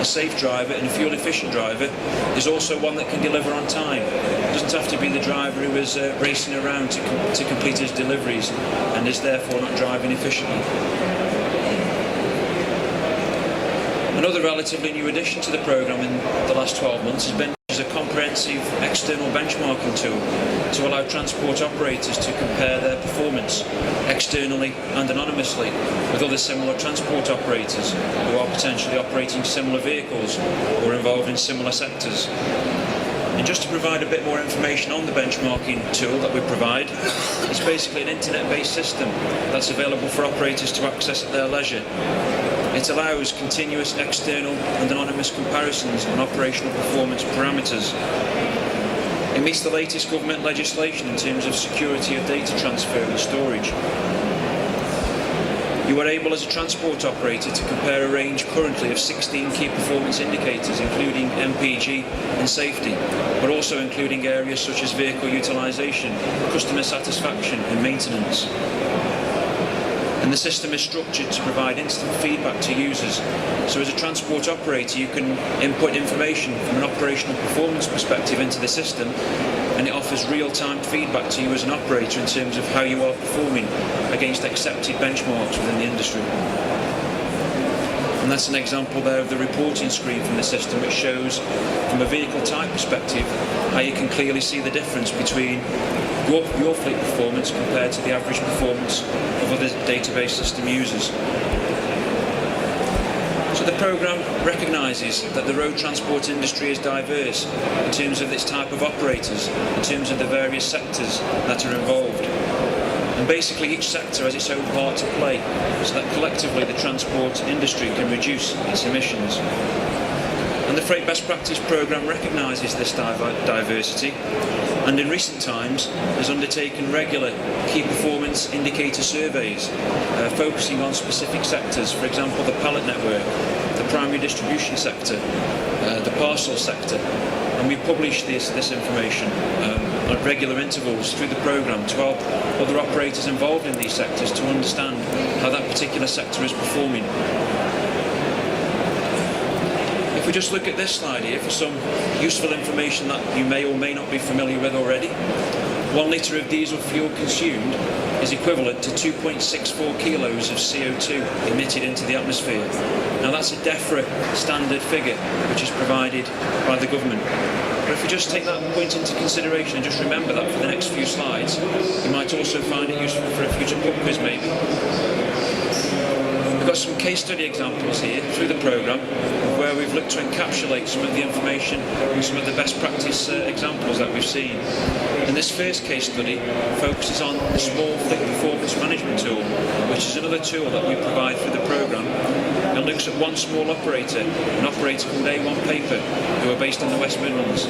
a safe driver and a fuel-efficient driver is also one that can deliver on time. It doesn't have to be the driver who is racing around to complete his deliveries and is therefore not driving efficiently. Another relatively new addition to the programme in the last 12 months has been a comprehensive external benchmarking tool to allow transport operators to compare their performance externally and anonymously with other similar transport operators who are potentially operating similar vehicles or involved in similar sectors. And just to provide a bit more information on the benchmarking tool that we provide, it's basically an internet-based system that's available for operators to access at their leisure. It allows continuous external and anonymous comparisons on operational performance parameters. It meets the latest government legislation in terms of security of data transfer and storage. You are able as a transport operator to compare a range currently of 16 key performance indicators, including MPG and safety, but also including areas such as vehicle utilisation, customer satisfaction and maintenance. And the system is structured to provide instant feedback to users. So as a transport operator, you can input information from an operational performance perspective into the system, and it offers real-time feedback to you as an operator in terms of how you are performing against accepted benchmarks within the industry. And that's an example there of the reporting screen from the system, which shows from a vehicle type perspective how you can clearly see the difference between your fleet performance compared to the average performance of other database system users. So the programme recognises that the road transport industry is diverse in terms of its type of operators, in terms of the various sectors that are involved. And basically each sector has its own part to play, so that collectively the transport industry can reduce its emissions. And the Freight Best Practice Programme recognises this diversity, and in recent times has undertaken regular key performance indicator surveys focusing on specific sectors, for example the pallet network, the primary distribution sector, the parcel sector, and we publish this information at regular intervals through the programme to help other operators involved in these sectors to understand how that particular sector is performing. If we just look at this slide here for some useful information that you may or may not be familiar with already, 1 litre of diesel fuel consumed is equivalent to 2.64 kilos of CO2 emitted into the atmosphere. Now that's a DEFRA standard figure which is provided by the government. But if we just take that point into consideration and just remember that for the next few slides, you might also find it useful for a future pub quiz maybe. We've got some case study examples here through the programme where we've looked to encapsulate some of the information and some of the best practice examples that we've seen. And this first case study focuses on the Small Fleet Performance Management Tool, which is another tool that we provide through the programme, and looks at one small operator, an operator called A1 Paper, who are based in the West Midlands.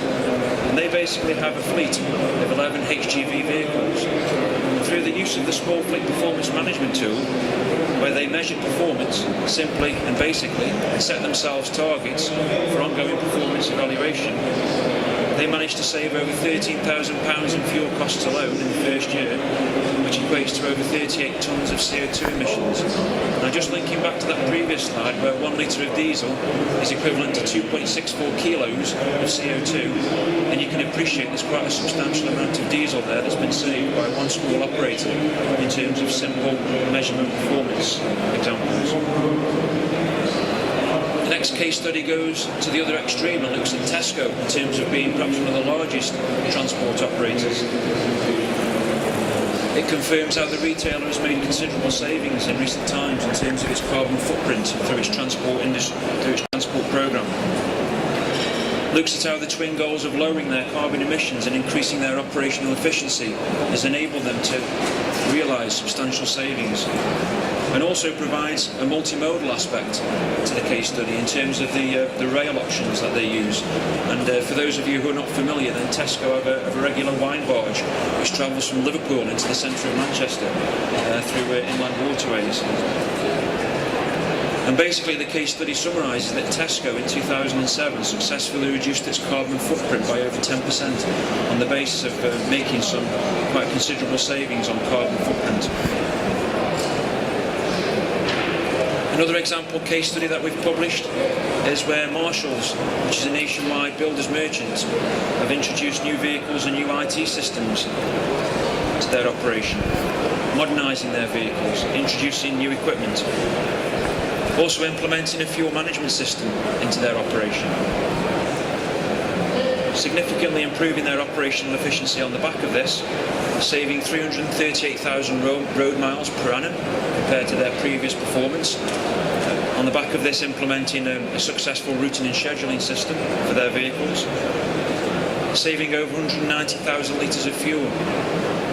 And they basically have a fleet of 11 HGV vehicles. And through the use of the Small Fleet Performance Management Tool, where they measure performance simply and basically and set themselves targets for ongoing performance evaluation, they managed to save over £13,000 in fuel costs alone in the first year, which equates to over 38 tonnes of CO2 emissions. Now just linking back to that previous slide where 1 litre of diesel is equivalent to 2.64 kilos of CO2, and you can appreciate there's quite a substantial amount of diesel there that's been saved by one small operator in terms of simple measurement performance examples. The next case study goes to the other extreme and looks at Tesco in terms of being perhaps one of the largest transport operators. It confirms how the retailer has made considerable savings in recent times in terms of its carbon footprint through its transport programme. Looks at how the twin goals of lowering their carbon emissions and increasing their operational efficiency has enabled them to realise substantial savings, and also provides a multimodal aspect to the case study in terms of the rail options that they use. And for those of you who are not familiar, then Tesco have a regular wine barge which travels from Liverpool into the centre of Manchester through inland waterways. And basically the case study summarises that Tesco in 2007 successfully reduced its carbon footprint by over 10% on the basis of making some quite considerable savings on carbon footprint. Another example case study that we've published is where Marshalls, which is a nationwide builders merchant, have introduced new vehicles and new IT systems to their operation, modernising their vehicles, introducing new equipment, also implementing a fuel management system into their operation, significantly improving their operational efficiency on the back of this, saving 338,000 road miles per annum compared to their previous performance. On the back of this, implementing a successful routing and scheduling system for their vehicles, saving over 190,000 litres of fuel,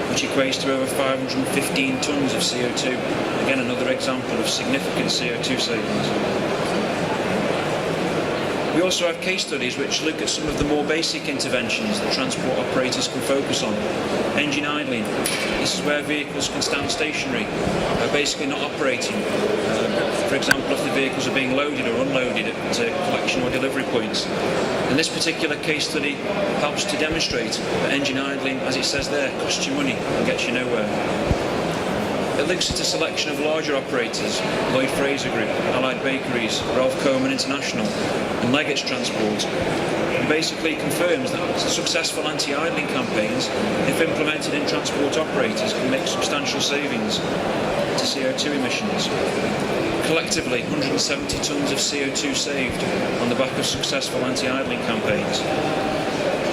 which equates to over 515 tonnes of CO2. Again, another example of significant CO2 savings. We also have case studies which look at some of the more basic interventions that transport operators can focus on. Engine idling. This is where vehicles can stand stationary, basically not operating. For example, if the vehicles are being loaded or unloaded at collection or delivery points. And this particular case study helps to demonstrate that engine idling, as it says there, costs you money and gets you nowhere. It looks at a selection of larger operators, Lloyd Fraser Group, Allied Bakeries, Ralph Coleman International and Leggett's Transport, and basically confirms that successful anti-idling campaigns, if implemented in transport operators, can make substantial savings to CO2 emissions. Collectively, 170 tonnes of CO2 saved on the back of successful anti-idling campaigns,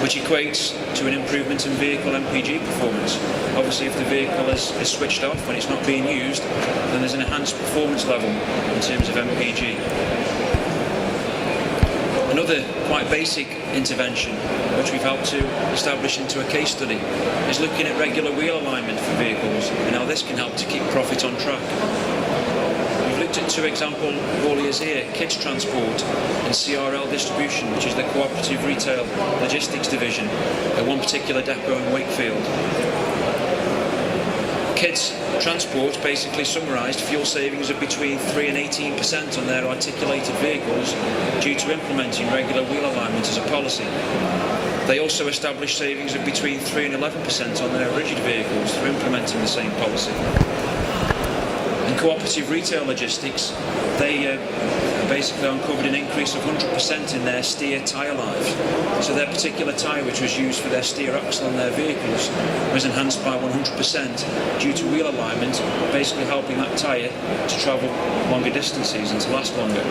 which equates to an improvement in vehicle MPG performance. Obviously, if the vehicle is switched off when it's not being used, then there's an enhanced performance level in terms of MPG. Another quite basic intervention, which we've helped to establish into a case study, is looking at regular wheel alignment for vehicles and how this can help to keep profit on track. We've looked at two example hauliers here, Kids Transport and CRL Distribution, which is the Cooperative Retail Logistics Division at one particular depot in Wakefield. Kids Transport basically summarised fuel savings of between 3 and 18% on their articulated vehicles due to implementing regular wheel alignment as a policy. They also established savings of between 3 and 11% on their rigid vehicles through implementing the same policy. In Cooperative Retail Logistics, they basically uncovered an increase of 100% in their steer tyre life. So their particular tyre, which was used for their steer axle on their vehicles, was enhanced by 100% due to wheel alignment, basically helping that tyre to travel longer distances and to last longer.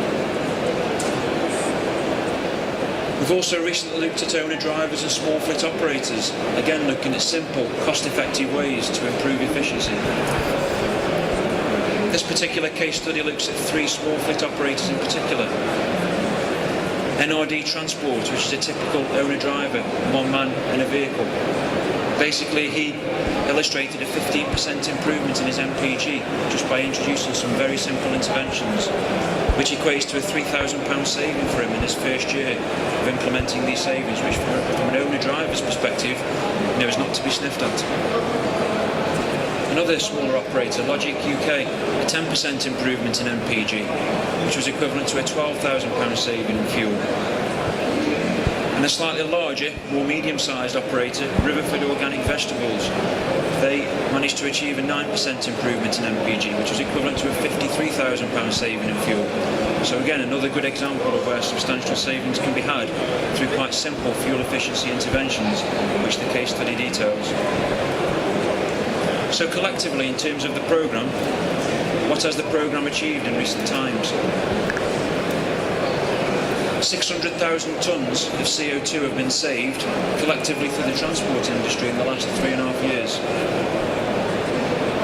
We've also recently looked at owner drivers and small fleet operators, again looking at simple, cost-effective ways to improve efficiency. This particular case study looks at 3 small fleet operators in particular. NRD Transport, which is a typical owner-driver, one man in a vehicle. Basically, he illustrated a 15% improvement in his MPG just by introducing some very simple interventions, which equates to a £3,000 saving for him in his first year of implementing these savings, which from an owner-driver's perspective, is not to be sniffed at. Another smaller operator, Logic UK, a 10% improvement in MPG, which was equivalent to a £12,000 saving in fuel. And a slightly larger, more medium-sized operator, Riverford Organic Vegetables, they managed to achieve a 9% improvement in MPG, which was equivalent to a £53,000 saving in fuel. So again, another good example of where substantial savings can be had through quite simple fuel efficiency interventions, which the case study details. So collectively, in terms of the programme, what has the programme achieved in recent times? 600,000 tonnes of CO2 have been saved collectively through the transport industry in the last 3.5 years.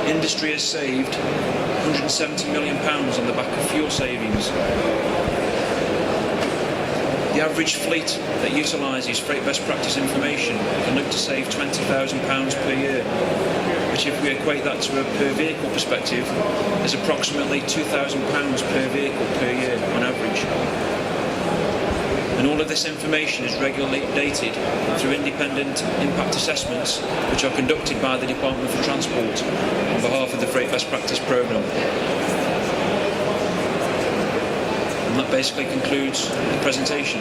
Industry has saved £170 million on the back of fuel savings. The average fleet that utilises freight best practice information can look to save £20,000 per year, which if we equate that to a per vehicle perspective, is approximately £2,000 per vehicle per year on average. And all of this information is regularly updated through independent impact assessments, which are conducted by the Department for Transport on behalf of the Freight Best Practice Programme. And that basically concludes the presentation.